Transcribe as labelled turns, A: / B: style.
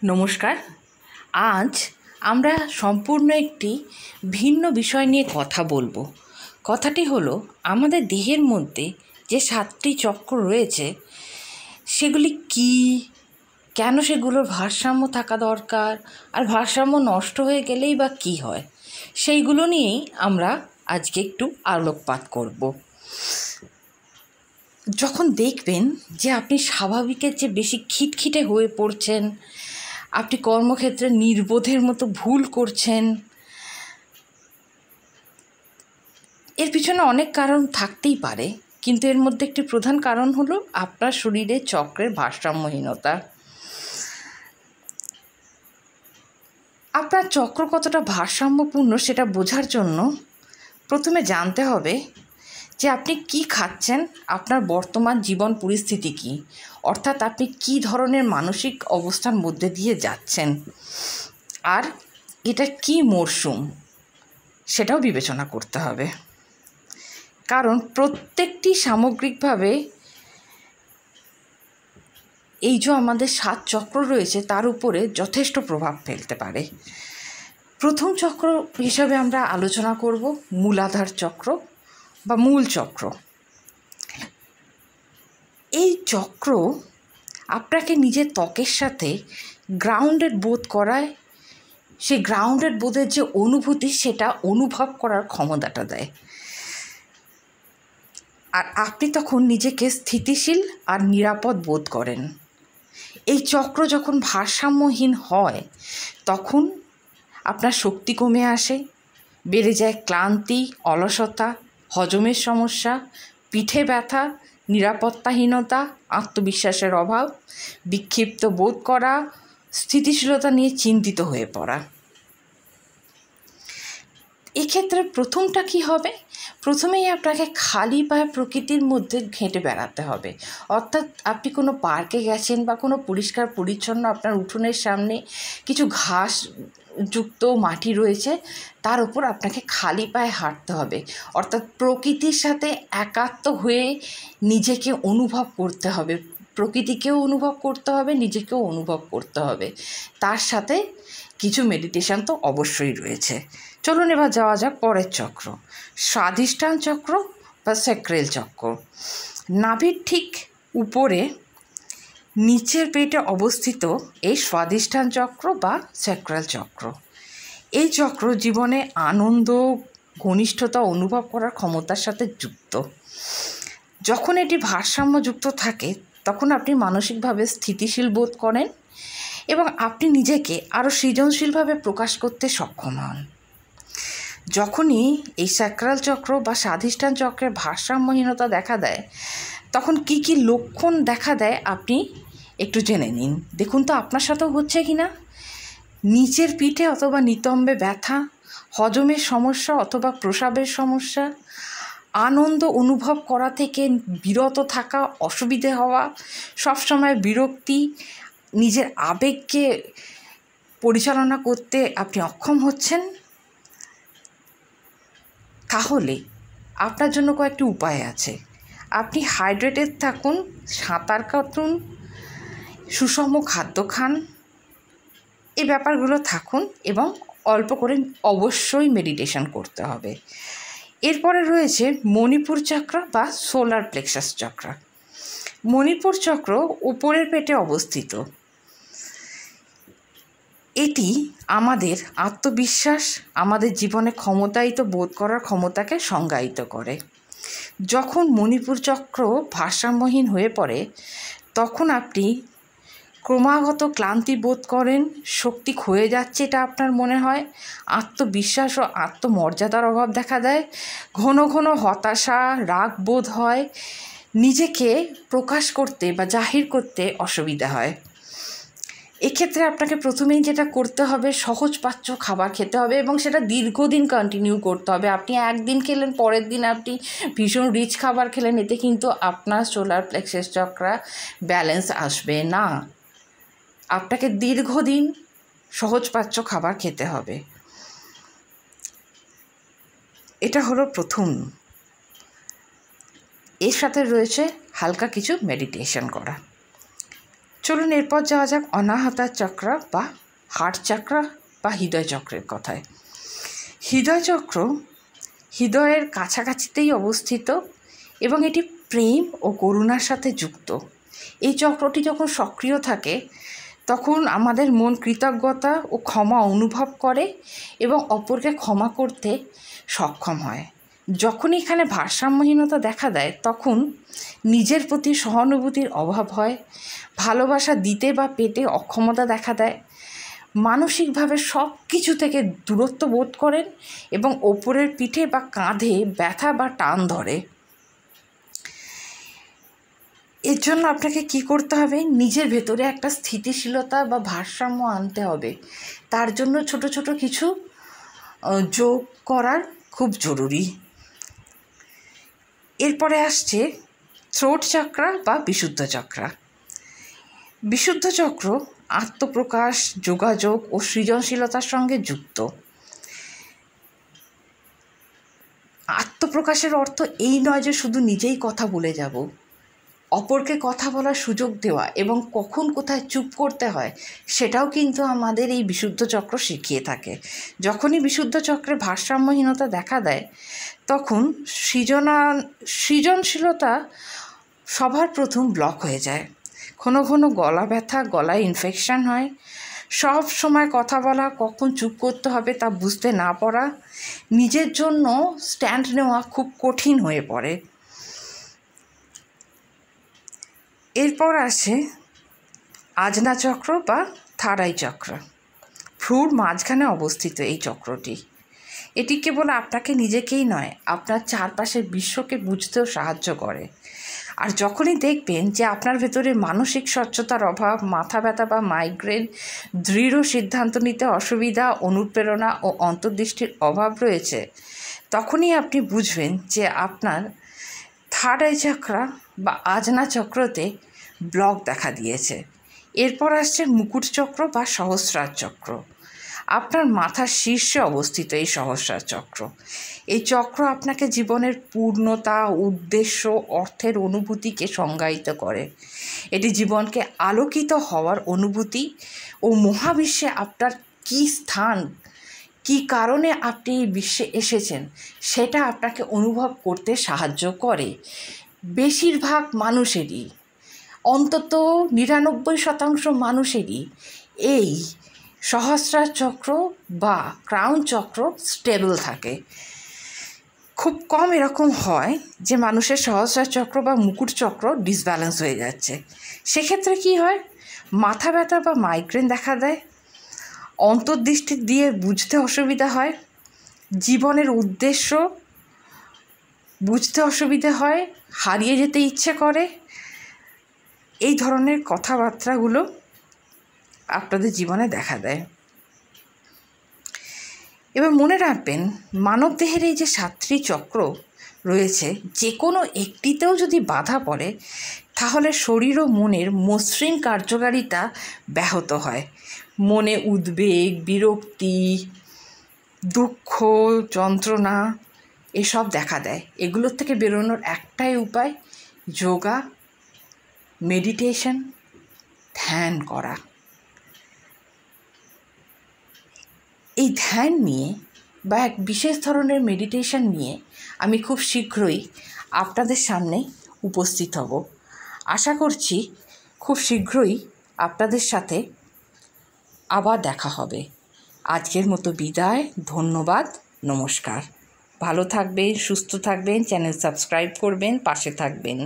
A: নমস্কার। আজ আমরা সম্পূর্ণ একটি ভিন্ন বিষয় নিয়ে কথা বলবো। কথাটি হলো, আমাদের দেহের মধ্যে যে 7টি চক্র রয়েছে সেগুলি কী, কেন সেগুলোর ভারসাম্য থাকা দরকার, আর ভারসাম্য নষ্ট হয়ে গেলেই বা কী হয়, সেইগুলো নিয়েই আমরা আজকে একটু আলোকপাত করব। যখন দেখবেন যে আপনি স্বাভাবিকের চেয়ে বেশি খিটখিটে হয়ে পড়ছেন, আপনি কর্মক্ষেত্রে নির্বোধের মতো ভুল করছেন, এর পিছনে অনেক কারণ থাকতেই পারে, কিন্তু এর মধ্যে একটি প্রধান কারণ হলো আপনার শরীরে চক্রের ভারসাম্যহীনতা। আপনার চক্র কতটা ভারসাম্যপূর্ণ সেটা বোঝার জন্য প্রথমে জানতে হবে যে আপনি কি খাচ্ছেন, আপনার বর্তমান জীবন পরিস্থিতি কী, অর্থাৎ আপনি কী ধরনের মানসিক অবস্থার মধ্যে দিয়ে যাচ্ছেন, আর এটা কি মরশুম সেটাও বিবেচনা করতে হবে। কারণ প্রত্যেকটি সামগ্রিকভাবে এই যে আমাদের 7 চক্র রয়েছে তার উপরে যথেষ্ট প্রভাব ফেলতে পারে। প্রথম চক্র হিসাবে আমরা আলোচনা করব মূলাধার চক্র বা মূল চক্র। এই চক্র আপনাকে নিজের ত্বকের সাথে গ্রাউন্ডেড বোধ করায়, সেই গ্রাউন্ডেড বোধের যে অনুভূতি সেটা অনুভব করার ক্ষমতাটা দেয়, আর আপনি তখন নিজেকে স্থিতিশীল আর নিরাপদ বোধ করেন। এই চক্র যখন ভারসাম্যহীন হয় তখন আপনার শক্তি কমে আসে, বেড়ে যায় ক্লান্তি, অলসতা, হজমের সমস্যা, পিঠে ব্যথা, নিরাপত্তাহীনতা, আত্মবিশ্বাসের অভাব, বিক্ষিপ্ত বোধ করা, স্থিতিশীলতা নিয়ে চিন্তিত হয়ে পড়া। এক্ষেত্রে প্রথমটা কি হবে? প্রথমেই আপনাকে খালি পায়ে প্রকৃতির মধ্যে হেঁটে বেড়াতে হবে। অর্থাৎ আপনি কোনো পার্কে গেছেন বা কোনো পরিষ্কার পরিচ্ছন্ন আপনার উঠোনের সামনে কিছু ঘাস যুক্ত মাটি রয়েছে, তার উপর আপনাকে খালি পায়ে হাঁটতে হবে। অর্থাৎ প্রকৃতির সাথে একাত্ম হয়ে নিজেকে অনুভব করতে হবে, প্রকৃতিকেও অনুভব করতে হবে, নিজেকেও অনুভব করতে হবে। তার সাথে কিছু মেডিটেশন তো অবশ্যই রয়েছে। চলুন এবার যাওয়া যাক পরের চক্র, স্বাধিষ্ঠান চক্র বা স্যাক্রাল চক্র। নাভির ঠিক উপরে নিচের পেটে অবস্থিত এই স্বাধিষ্ঠান চক্র বা স্যাক্রাল চক্র। এই চক্র জীবনে আনন্দ, ঘনিষ্ঠতা অনুভব করার ক্ষমতার সাথে যুক্ত। যখন এটি ভারসাম্যযুক্ত থাকে তখন আপনি মানসিকভাবে স্থিতিশীল বোধ করেন এবং আপনি নিজেকে আরও সৃজনশীলভাবে প্রকাশ করতে সক্ষম হন। যখনই এই স্যাক্রাল চক্র বা স্বাধিষ্ঠান চক্রের ভারসাম্যহীনতা দেখা দেয় তখন কি কি লক্ষণ দেখা দেয় আপনি একটু জেনে নিন। দেখুন তো আপনার সাথেও হচ্ছে কি না। নিচের পিঠে অথবা নিতম্বে ব্যথা, হজমের সমস্যা অথবা প্রস্রাবের সমস্যা, আনন্দ অনুভব করা থেকে বিরত থাকা, অসুবিধে হওয়া, সবসময় বিরক্তি, নিজের আবেগকে পরিচালনা করতে আপনি অক্ষম হচ্ছেন। তাহলে আপনার জন্য কয়েকটি উপায় আছে। আপনি হাইড্রেটেড থাকুন, সাঁতার কাটুন, সুষম খাদ্য খান, এই ব্যাপারগুলো থাকুন এবং অল্প করে অবশ্যই মেডিটেশন করতে হবে। এরপরে রয়েছে মণিপুর চক্র বা সোলার প্লেক্সাস চক্র। মণিপুর চক্র উপরের পেটে অবস্থিত। এটি আমাদের আত্মবিশ্বাস, আমাদের জীবনে ক্ষমতায়িত বোধ করার ক্ষমতাকে সংজ্ঞায়িত করে। যখন মণিপুর চক্র ভারসাম্যহীন হয়ে পড়ে তখন আপনি ক্রমাগত ক্লান্তি বোধ করেন, শক্তি ক্ষয়ে যাচ্ছে এটা আপনার মনে হয়, আত্মবিশ্বাস ও আত্মমর্যাদার অভাব দেখা দেয়, ঘন ঘন হতাশা, রাগ বোধ হয়, নিজেকে প্রকাশ করতে বা জাহির করতে অসুবিধা হয়। এক্ষেত্রে আপনাকে প্রথমেই যেটা করতে হবে, সহজপাচ্য খাবার খেতে হবে এবং সেটা দীর্ঘদিন কন্টিনিউ করতে হবে। আপনি একদিন খেলেন, পরের দিন আপনি ভীষণ রিচ খাবার খেলেন, এতে কিন্তু আপনার সোলার প্লেক্সাস চক্র ব্যালেন্স আসবে না। আপনাকে দীর্ঘদিন সহজপাচ্য খাবার খেতে হবে। এটা হলো প্রথম। এর সাথে রয়েছে হালকা কিছু মেডিটেশন করা। চলুন এরপর যাওয়া যাক অনাহতা চক্র বা হার্ট চক্র বা হৃদয় চক্রের কথায়। হৃদয় চক্র হৃদয়ের কাছাকাছিতেই অবস্থিত এবং এটি প্রেম ও করুণার সাথে যুক্ত। এই চক্রটি যখন সক্রিয় থাকে তখন আমাদের মন কৃতজ্ঞতা ও ক্ষমা অনুভব করে এবং অপরকে ক্ষমা করতে সক্ষম হয়। যখন এখানে ভারসাম্যহীনতা দেখা দেয় তখন নিজের প্রতি সহানুভূতির অভাব হয়, ভালোবাসা দিতে বা পেতে অক্ষমতা দেখা দেয়, মানসিকভাবে সব কিছু থেকে দূরত্ব বোধ করেন এবং ওপরের পিঠে বা কাঁধে ব্যথা বা টান ধরে। এর জন্য আপনাকে কি করতে হবে? নিজের ভেতরে একটা স্থিতিশীলতা বা ভারসাম্য আনতে হবে। তার জন্য ছোট ছোট কিছু যোগ করার খুব জরুরি। এরপরে আসছে থ্রোট চক্র বা বিশুদ্ধ চক্র। বিশুদ্ধ চক্র আত্মপ্রকাশ, যোগাযোগ ও সৃজনশীলতার সঙ্গে যুক্ত। আত্মপ্রকাশের অর্থ এই নয় যে শুধু নিজেই কথা বলে যাব। অপরকে কথা বলার সুযোগ দেওয়া এবং কখন কোথায় চুপ করতে হয় সেটাও কিন্তু আমাদের এই বিশুদ্ধ চক্র শিখিয়ে থাকে। যখনই বিশুদ্ধ চক্রে ভারসাম্যহীনতা দেখা দেয় তখন সৃজনশীলতা সবার প্রথম ব্লক হয়ে যায়। ঘন ঘন গলা ব্যথা, গলায় ইনফেকশন হয়, সব সময় কথা বলা, কখন চুপ করতে হবে তা বুঝতে না পারা, নিজের জন্য স্ট্যান্ড নেওয়া খুব কঠিন হয়ে পড়ে। এরপর আসে আজনা চক্র বা থার্ড আই চক্র। ভ্রুর মাঝখানে অবস্থিত এই চক্রটি। এটি কেবল আপনাকে নিজেকেই নয়, আপনার চারপাশের বিশ্বকে বুঝতেও সাহায্য করে। আর যখনই দেখবেন যে আপনার ভেতরে মানসিক স্বচ্ছতার অভাব, মাথা ব্যথা বা মাইগ্রেন, দৃঢ় সিদ্ধান্ত নিতে অসুবিধা, অনুপ্রেরণা ও অন্তর্দৃষ্টির অভাব রয়েছে, তখনই আপনি বুঝবেন যে আপনার থার্ড আই চক্র বা আজনা চক্রতে ব্লক দেখা দিয়েছে। এরপর আসছে মুকুট চক্র বা সহস্রার চক্র। আপনার মাথার শীর্ষে অবস্থিত এই সহস্রার চক্র। এই চক্র আপনাকে জীবনের পূর্ণতা, উদ্দেশ্য, অর্থের অনুভূতিকে সংজ্ঞায়িত করে। এটি জীবনকে আলোকিত হওয়ার অনুভূতি ও মহাবিশ্বে আপনার কী স্থান, কী কারণে আপনি এই বিশ্বে এসেছেন সেটা আপনাকে অনুভব করতে সাহায্য করে। বেশিরভাগ মানুষেরই, অন্তত 99% মানুষেরই এই সহস্রার চক্র বা ক্রাউন চক্র স্টেবল থাকে। খুব কম এরকম হয় যে মানুষের সহস্রার চক্র বা মুকুট চক্র ডিসব্যালেন্স হয়ে যাচ্ছে। সেক্ষেত্রে কি হয়? মাথা ব্যথা বা মাইগ্রেন দেখা দেয়, অন্তর্দৃষ্টি দিয়ে বুঝতে অসুবিধা হয়, জীবনের উদ্দেশ্য বুঝতে অসুবিধা হয়, হারিয়ে যেতে ইচ্ছে করে। এই ধরনের কথাবার্তাগুলো আপনাদের জীবনে দেখা দেয়। এবার মনে রাখবেন, মানবদেহের এই যে 7টি চক্র রয়েছে, যে কোনো একটিতেও যদি বাধা পড়ে তাহলে শরীর ও মনের মসৃণ কার্যকারিতা ব্যাহত হয়। মনে উদ্বেগ, বিরক্তি, দুঃখ, যন্ত্রণা এসব দেখা দেয়। এগুলোর থেকে বেরোনোর একটাই উপায় যোগা, মেডিটেশন, ধ্যান করা। এই ধ্যান নিয়ে বা এক বিশেষ ধরনের মেডিটেশন নিয়ে আমি খুব শীঘ্রই আপনাদের সামনে উপস্থিত হব। আশা করছি খুব শীঘ্রই আপনাদের সাথে আবার দেখা হবে। আজকের মতো বিদায়। ধন্যবাদ, নমস্কার। ভালো থাকবেন, সুস্থ থাকবেন, চ্যানেল সাবস্ক্রাইব করবেন, পাশে থাকবেন।